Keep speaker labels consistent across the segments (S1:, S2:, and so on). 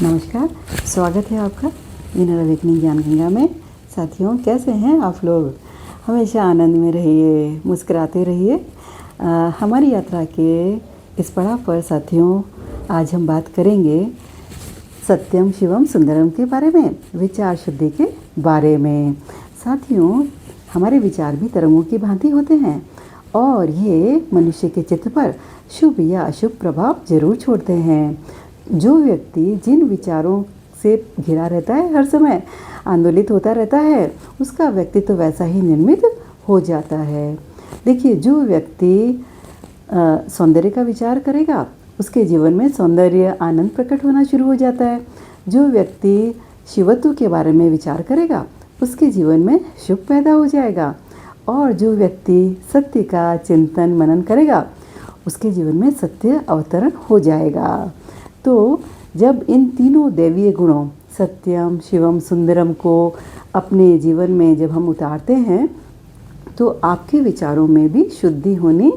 S1: नमस्कार, स्वागत है आपका इनर अवेकनिंग ज्ञान गंगा में। साथियों, कैसे हैं आप लोग? हमेशा आनंद में रहिए, मुस्कुराते रहिए। हमारी यात्रा के इस पड़ाव पर साथियों, आज हम बात करेंगे सत्यम शिवम सुंदरम के बारे में, विचार शुद्धि के बारे में। साथियों, हमारे विचार भी तरंगों की भांति होते हैं और ये मनुष्य के चित्त पर शुभ या अशुभ प्रभाव जरूर छोड़ते हैं। जो व्यक्ति जिन विचारों से घिरा रहता है, हर समय आंदोलित होता रहता है, उसका व्यक्तित्व वैसा ही निर्मित हो जाता है। देखिए, जो व्यक्ति सौंदर्य का विचार करेगा, उसके जीवन में सौंदर्य आनंद प्रकट होना शुरू हो जाता है। जो व्यक्ति शिवत्व के बारे में विचार करेगा, उसके जीवन में शुभ पैदा हो जाएगा। और जो व्यक्ति सत्य का चिंतन मनन करेगा, उसके जीवन में सत्य अवतरण हो जाएगा। तो जब इन तीनों दैवीय गुणों सत्यम शिवम सुंदरम को अपने जीवन में जब हम उतारते हैं, तो आपके विचारों में भी शुद्धि होनी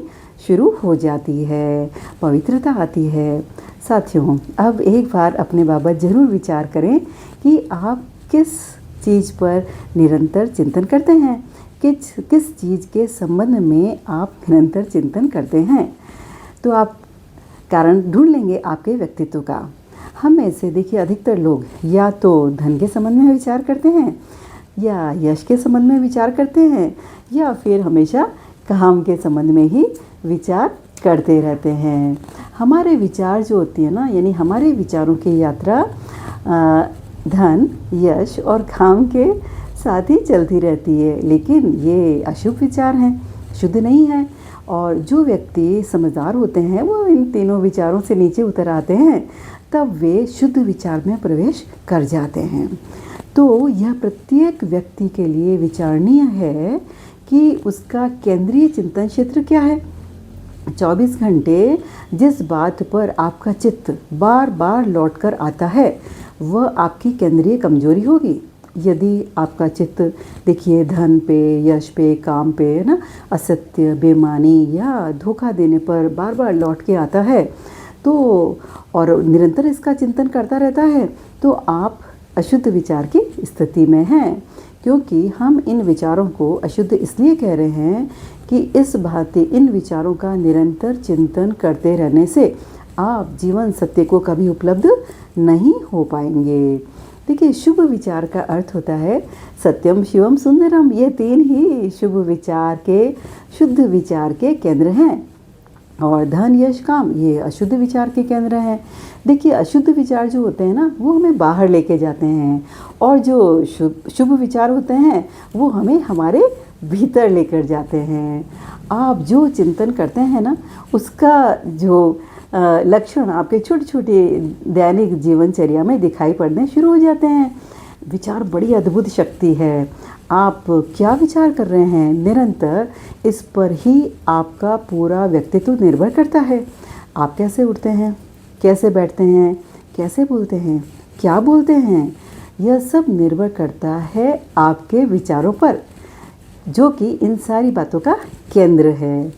S1: शुरू हो जाती है, पवित्रता आती है। साथियों, अब एक बार अपने बाबत ज़रूर विचार करें कि आप किस चीज़ पर निरंतर चिंतन करते हैं, किस चीज़ के संबंध में आप निरंतर चिंतन करते हैं। तो आप कारण ढूंढ लेंगे आपके व्यक्तित्व का। हम में से देखिए, अधिकतर लोग या तो धन के संबंध में विचार करते हैं, या यश के संबंध में विचार करते हैं, या फिर हमेशा काम के संबंध में ही विचार करते रहते हैं। हमारे विचार जो होती है ना, यानी हमारे विचारों की यात्रा धन, यश और काम के साथ ही चलती रहती है, लेकिन ये अशुभ विचार हैं, शुद्ध नहीं है। और जो व्यक्ति समझदार होते हैं, वो इन तीनों विचारों से नीचे उतर आते हैं, तब वे शुद्ध विचार में प्रवेश कर जाते हैं। तो यह प्रत्येक व्यक्ति के लिए विचारणीय है कि उसका केंद्रीय चिंतन क्षेत्र क्या है। 24 घंटे जिस बात पर आपका चित्त बार बार लौट कर आता है, वह आपकी केंद्रीय कमजोरी होगी। यदि आपका चित्त देखिए धन पे, यश पे, काम पे, है ना, असत्य, बेईमानी या धोखा देने पर बार बार लौट के आता है, तो और निरंतर इसका चिंतन करता रहता है, तो आप अशुद्ध विचार की स्थिति में हैं। क्योंकि हम इन विचारों को अशुद्ध इसलिए कह रहे हैं कि इस भांति इन विचारों का निरंतर चिंतन करते रहने से आप जीवन सत्य को कभी उपलब्ध नहीं हो पाएंगे। देखिए, शुभ विचार का अर्थ होता है सत्यम शिवम सुंदरम। ये तीन ही शुभ विचार के, शुद्ध विचार के केंद्र हैं। और धन, यश, काम ये अशुद्ध विचार के केंद्र हैं। देखिए, अशुद्ध विचार जो होते हैं ना, वो हमें बाहर लेके जाते हैं, और जो शुभ विचार होते हैं, वो हमें हमारे भीतर लेकर जाते हैं। आप जो चिंतन करते हैं ना, उसका जो लक्षण आपके छोटे छोटे दैनिक जीवनचर्या में दिखाई पड़ने शुरू हो जाते हैं। विचार बड़ी अद्भुत शक्ति है। आप क्या विचार कर रहे हैं, निरंतर इस पर ही आपका पूरा व्यक्तित्व निर्भर करता है। आप कैसे उठते हैं, कैसे बैठते हैं, कैसे बोलते हैं, क्या बोलते हैं, यह सब निर्भर करता है आपके विचारों पर, जो कि इन सारी बातों का केंद्र है।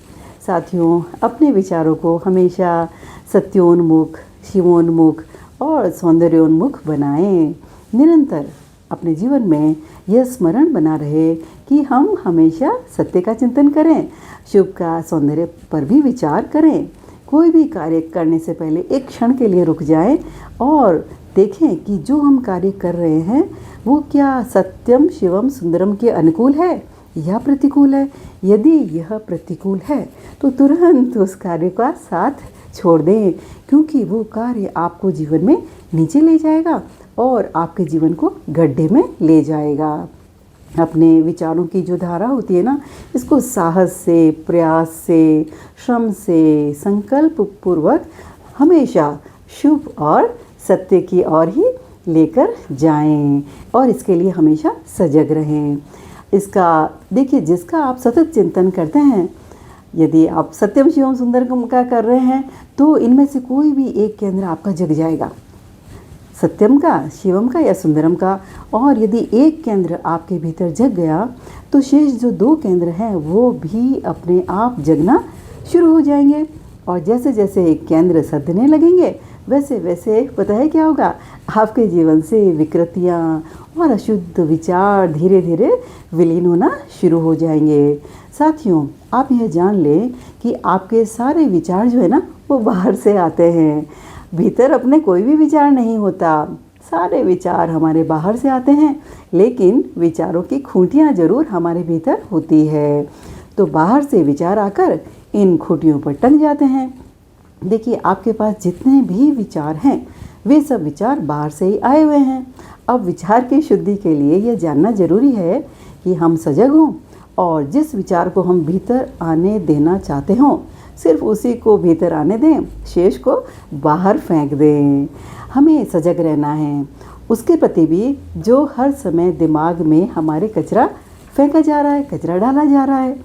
S1: साथियों, अपने विचारों को हमेशा सत्योन्मुख, शिवोन्मुख और सौंदर्योन्मुख बनाएं। निरंतर अपने जीवन में यह स्मरण बना रहे कि हम हमेशा सत्य का चिंतन करें, शुभ का, सौंदर्य पर भी विचार करें। कोई भी कार्य करने से पहले एक क्षण के लिए रुक जाएं और देखें कि जो हम कार्य कर रहे हैं, वो क्या सत्यम शिवम सुंदरम के अनुकूल है या प्रतिकूल है। यदि यह प्रतिकूल है, तो तुरंत उस कार्य का साथ छोड़ दें, क्योंकि वो कार्य आपको जीवन में नीचे ले जाएगा और आपके जीवन को गड्ढे में ले जाएगा। अपने विचारों की जो धारा होती है ना, इसको साहस से, प्रयास से, श्रम से, संकल्प पूर्वक हमेशा शुभ और सत्य की ओर ही लेकर जाएं, और इसके लिए हमेशा सजग रहें। इसका देखिए, जिसका आप सतत चिंतन करते हैं, यदि आप सत्यम शिवम सुंदरम का कर रहे हैं, तो इनमें से कोई भी एक केंद्र आपका जग जाएगा, सत्यम का, शिवम का या सुंदरम का। और यदि एक केंद्र आपके भीतर जग गया, तो शेष जो दो केंद्र हैं वो भी अपने आप जगना शुरू हो जाएंगे। और जैसे जैसे केंद्र सधने लगेंगे, वैसे वैसे पता है क्या होगा, आपके जीवन से विकृतियाँ और अशुद्ध विचार धीरे धीरे विलीन होना शुरू हो जाएंगे। साथियों, आप यह जान लें कि आपके सारे विचार जो है ना, वो बाहर से आते हैं। भीतर अपने कोई भी विचार नहीं होता, सारे विचार हमारे बाहर से आते हैं, लेकिन विचारों की खूंटियाँ ज़रूर हमारे भीतर होती है। तो बाहर से विचार आकर इन खूंटियों पर टंग जाते हैं। देखिए, आपके पास जितने भी विचार हैं, वे सब विचार बाहर से ही आए हुए हैं। अब विचार की शुद्धि के लिए यह जानना जरूरी है कि हम सजग हों और जिस विचार को हम भीतर आने देना चाहते हों, सिर्फ उसी को भीतर आने दें, शेष को बाहर फेंक दें। हमें सजग रहना है उसके प्रति भी जो हर समय दिमाग में हमारे कचरा फेंका जा रहा है, कचरा डाला जा रहा है।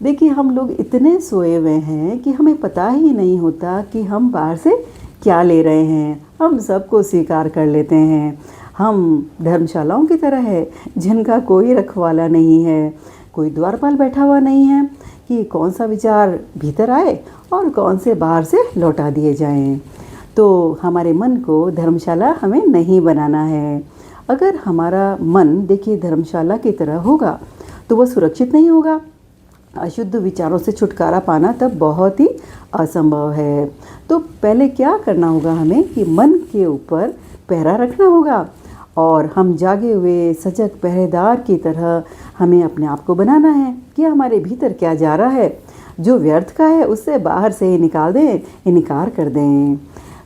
S1: देखिए, हम लोग इतने सोए हुए हैं कि हमें पता ही नहीं होता कि हम बाहर से क्या ले रहे हैं। हम सबको स्वीकार कर लेते हैं। हम धर्मशालाओं की तरह है जिनका कोई रखवाला नहीं है, कोई द्वारपाल बैठा हुआ नहीं है कि कौन सा विचार भीतर आए और कौन से बाहर से लौटा दिए जाएं। तो हमारे मन को धर्मशाला हमें नहीं बनाना है। अगर हमारा मन देखिए धर्मशाला की तरह होगा तो वह सुरक्षित नहीं होगा। अशुद्ध विचारों से छुटकारा पाना तब बहुत ही असंभव है। तो पहले क्या करना होगा हमें कि मन के ऊपर पहरा रखना होगा और हम जागे हुए सजग पहरेदार की तरह हमें अपने आप को बनाना है कि हमारे भीतर क्या जा रहा है। जो व्यर्थ का है उससे बाहर से ही निकाल दें, इनकार कर दें।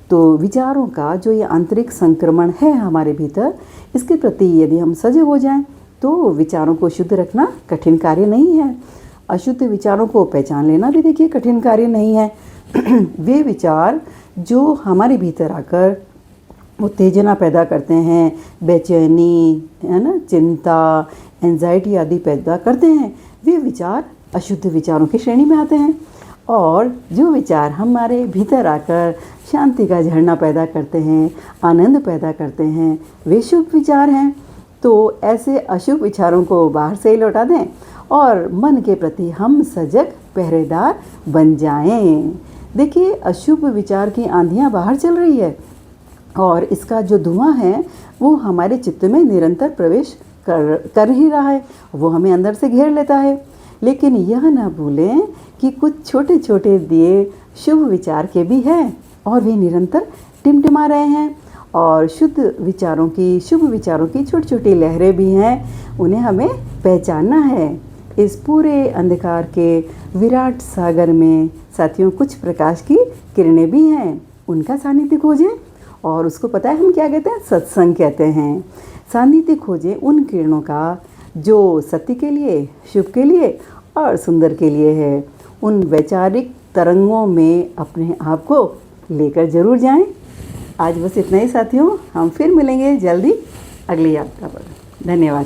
S1: तो विचारों का जो ये आंतरिक संक्रमण है हमारे भीतर, इसके प्रति यदि हम सजग हो जाएं तो विचारों को शुद्ध रखना कठिन कार्य नहीं है। अशुद्ध विचारों को पहचान लेना भी देखिए कठिन कार्य नहीं है। वे विचार जो हमारे भीतर आकर उत्तेजना पैदा करते हैं, बेचैनी है ना, चिंता, एंजाइटी आदि पैदा करते हैं, वे विचार अशुद्ध विचारों की श्रेणी में आते हैं। और जो विचार हमारे भीतर आकर शांति का झरना पैदा करते हैं, आनंद पैदा करते हैं, वे शुभ विचार हैं। तो ऐसे अशुभ विचारों को बाहर से ही लौटा दें और मन के प्रति हम सजग पहरेदार बन जाएं। देखिए, अशुभ विचार की आंधियाँ बाहर चल रही है और इसका जो धुआं है वो हमारे चित्त में निरंतर प्रवेश कर ही रहा है, वो हमें अंदर से घेर लेता है। लेकिन यह ना भूलें कि कुछ छोटे छोटे दिए शुभ विचार के भी हैं और वे निरंतर टिमटिमा रहे हैं। और शुद्ध विचारों की, शुभ विचारों की छोटी छोटी लहरें भी हैं, उन्हें हमें पहचानना है। इस पूरे अंधकार के विराट सागर में साथियों कुछ प्रकाश की किरणें भी हैं, उनका सानिध्य खोजें। और उसको पता है हम क्या कहते हैं, सत्संग कहते हैं। सानिध्य खोजें उन किरणों का जो सत्य के लिए, शुभ के लिए और सुंदर के लिए है। उन वैचारिक तरंगों में अपने आप को लेकर जरूर जाएं। आज बस इतना ही साथियों, हम फिर मिलेंगे जल्दी अगली यात्रा पर। धन्यवाद।